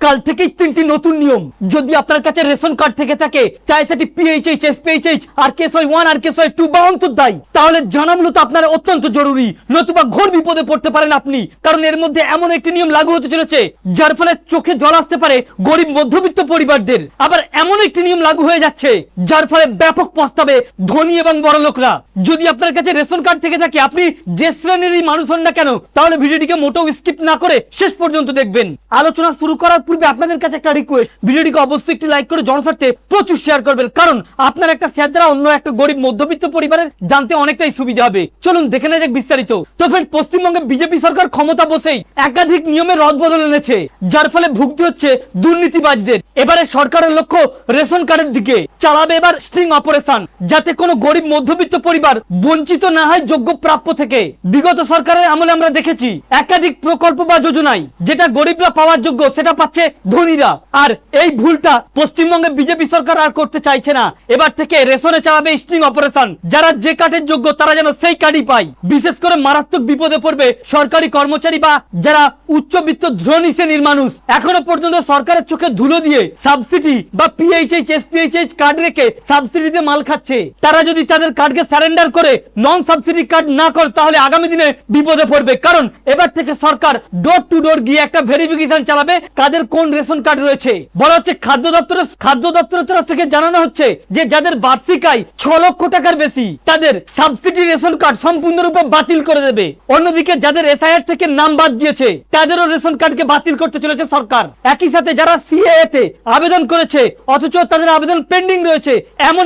কাল থেকেই তিনটি নতুন নিয়ম। যদি আপনার কাছে রেশন কার্ড থেকে থাকে, চাই সেটি পিএইচএইচ, এসপিএইচএইচ, RKSY1, RKSY2 বা অন্তর্দায়, তাহলে জানা মূলত আপনার অত্যন্ত জরুরি, নতুবা ঘোর বিপদে পড়তে পারেন আপনি। কারণ এর মধ্যে এমন একটি নিয়ম লাগু হতে চলেছে যার ফলে চোখে জল আসতে পারে গরিব মধ্যবিত্ত পরিবারদের। আবার এমন একটি নিয়ম লাগু হয়ে যাচ্ছে যার ফলে ব্যাপক পস্তাবে ধনী এবং বড় লোকরা। যদি আপনার কাছে রেশন কার্ড থেকে থাকে, আপনি যে শ্রেণীরই মানুষ হন না কেন, তাহলে ভিডিওটিকে মোটেও স্কিপ না করে শেষ পর্যন্ত দেখবেন। আলোচনা শুরু করার পূর্বে আপনাদের কাছে একটা রিকোয়েস্ট, ভিডিওটিকে অবশ্যই একটি লাইক করে জনস্বার্থে প্রচুর শেয়ার করবেন, কারণ আপনার একটা শেয়ার দ্বারা অন্য একটা গরিব মধ্যবিত্ত পরিবারের জানতে অনেকটাই সুবিধা হবে। চলুন দেখে নেওয়া যাক বিস্তারিত। তো ফ্রেন্ড, পশ্চিমবঙ্গে বিজেপি সরকার ক্ষমতা বসেই একাধিক নিয়মের রদবদল এনেছে, যার ফলে ভুগতে হচ্ছে দুর্নীতিবাজদের। এবারে সরকারের লক্ষ্য রেশন কার্ডের দিকে, চালাবে এবার স্ট্রিং অপারেশন, যাতে কোনো গরিব মধ্যবিত্ত পরিবার বঞ্চিত না হয় যোগ্য প্রাপ্য থেকে। বিগত সরকারের আমলে আমরা দেখেছি একাধিক প্রকল্প বা যোজনায় যেটা গরিবরা পাওয়ার যোগ্য সেটা পাচ্ছে ধনীরা। আর এই ভুলটা পশ্চিমবঙ্গে বিজেপি সরকার আর করতে চাইছে না। এবার থেকে রেশনে চালাবে স্ট্রিং অপারেশন, যারা যে কার্ডের যোগ্য তারা যেন সেই কার্ডই পায়। বিশেষ করে মারাত্মক বিপদে পড়বে সরকারি কর্মচারী বা যারা উচ্চবিত্ত ধনী শ্রেণীর মানুষ। এখনো পর্যন্ত সরকারের চোখে ধুলো দিয়ে সাবসিডি বা পিএইচএইচ, এসপিএইচএইচ কার্ড রেখে সাবসিডিতে মাল খাচ্ছে। তারা যদি তাদের কার্ডকে সারেন্ডার করে নন সাবসিডি কার্ড না করে, তাহলে আগামী দিনে বিপদে পড়বে। কারণ এবার থেকে সরকার ডোর টু ডোর গিয়ে একটা ভেরিফিকেশন চালাবে কাদের কোন রেশন কার্ড রয়েছে। বলা হচ্ছে খাদ্য দপ্তরের তরফ থেকে জানানো হচ্ছে যে যাদের বার্ষিক আয় 6 লক্ষ টাকার বেশি, তাদের সাবসিডি রেশন কার্ড সম্পূর্ণরূপে বাতিল করে দেবে। অন্যদিকে যাদের এসআইআর থেকে নাম বাদ দিয়েছে, তাদেরও রেশন কার্ডকে বাতিল করতে চলেছে সরকার। একই সাথে যারা সিএএ তে আবেদন করেছে অথচ তাদের আবেদন পেন্ডিং রয়েছে, এমন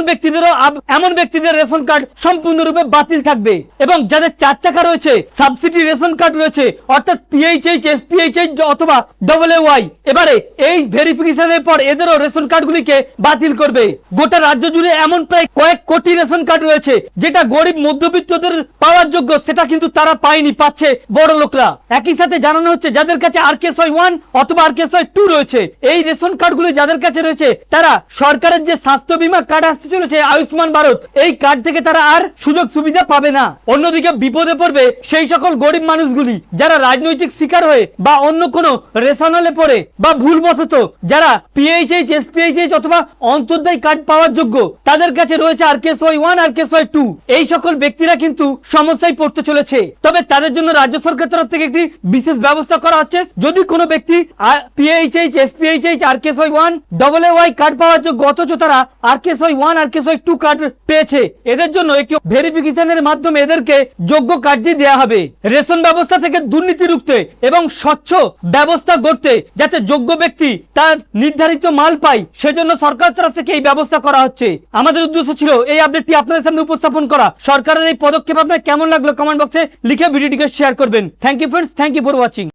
ব্যক্তিদের রেশন কার্ড সম্পূর্ণরূপে বাতিল থাকবে। এবং যাদের 4 চাকা রয়েছে, সাবসিডি রেশন কার্ড রয়েছে, অর্থাৎ পিএইচএইচ, এসপিএইচএইচ অথবা AA, এবারে এই ভেরিফিকেশনের পর এদেরও রেশন কার্ডগুলিকে বাতিল করবে। গোটা রাজ্য জুড়ে এমন প্রায় কয়েক কোটি রেশন কার্ড রয়েছে যেটা গরিব মধ্যবিত্তদের পাওয়ার যোগ্য, সেটা কিন্তু তারা পায়নি, পাচ্ছে বড় লোকরা। একই সাথে জানানো হচ্ছে যাদের কাছে RKSY1 অথবা RKSY2 রয়েছে, এই রেশন কার্ডগুলি যাদের কাছে রয়েছে, তারা সরকারের যে স্বাস্থ্য বীমা কার্ড আসতে চলেছে আয়ুষ্মান ভারত, এই কার্ড থেকে তারা আর সুযোগ সুবিধা পাবে না। অন্যদিকে বিপদে পড়বে সেই সকল গরিব মানুষগুলি যারা রাজনৈতিক শিকার হয়ে বা অন্য কোনো রেশনালে পড়ে বা ভুলবশত যারা পিএইচএইচ, এসপিএইচএইচ অথবা অন্তর্দায়ী কার্ড পাওয়ার যোগ্য, তাদের কাছে রয়েছে RKSY1, RKSY2। এই সকল ব্যক্তিরা কিন্তু সমস্যায় পড়তে চলেছে। তবে তাদের জন্য রাজ্য সরকার তরফ থেকে একটি বিশেষ ব্যবস্থা করা হচ্ছে। যদি কোনো ব্যক্তি PHH, SPHH, RKSY1, AA card পাওয়ার যোগ্য অথচ তারা RKSY1, RKSY2 কার্ড পেয়েছে, এদের জন্য একটি ভেরিফিকেশনের মাধ্যমে এদেরকে যোগ্য কার্ডটি দেওয়া হবে। রেশন ব্যবস্থা থেকে দুর্নীতি রুখতে এবং স্বচ্ছ ব্যবস্থা গড়তে, যাতে যোগ্য ব্যক্তি তার নির্ধারিত মাল পায়, সেজন্য সরকার তরফ থেকে এই ব্যবস্থা করা হচ্ছে। আমাদের উদ্দেশ্য ছিল এই আপডেটটি আপনাদের সামনে উপস্থাপন করা। সরকারের এই পদক্ষেপ আপনার কেমন লাগলো কমেন্ট বক্সে লিখে ভিডিওটিকে শেয়ার করবেন। Thank you friends, thank you for watching.